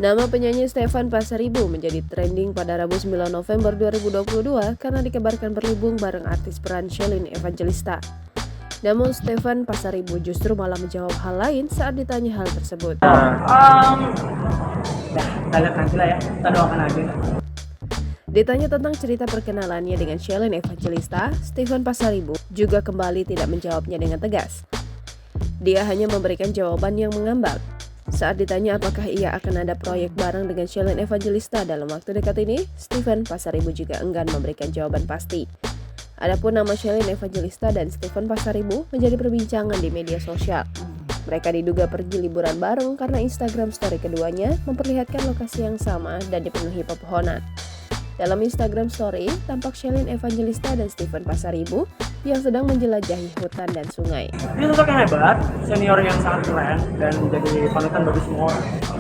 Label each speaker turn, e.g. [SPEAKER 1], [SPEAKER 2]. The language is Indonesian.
[SPEAKER 1] Nama penyanyi Stefan Pasaribu menjadi trending pada Rabu 9 November 2022 karena dikabarkan berlibung bareng artis peran Shelin Evangelista. Namun Stefan Pasaribu justru malah menjawab hal lain saat ditanya hal tersebut.
[SPEAKER 2] Kita lihat nanti lah ya, kita doakan aja.
[SPEAKER 1] Ditanya tentang cerita perkenalannya dengan Shelin Evangelista, Stefan Pasaribu juga kembali tidak menjawabnya dengan tegas. Dia hanya memberikan jawaban yang mengambang. Saat ditanya apakah ia akan ada proyek bareng dengan Shelin Evangelista dalam waktu dekat ini, Stefan Pasaribu juga enggan memberikan jawaban pasti. Adapun nama Shelin Evangelista dan Stefan Pasaribu menjadi perbincangan di media sosial. Mereka diduga pergi liburan bareng karena Instagram story keduanya memperlihatkan lokasi yang sama dan dipenuhi pepohonan. Dalam Instagram story, tampak Shelin Evangelista dan Stefan Pasaribu yang sedang menjelajahi hutan dan sungai.
[SPEAKER 2] Dia sosok yang hebat, senior yang sangat keren, dan jadi panutan bagi semua orang.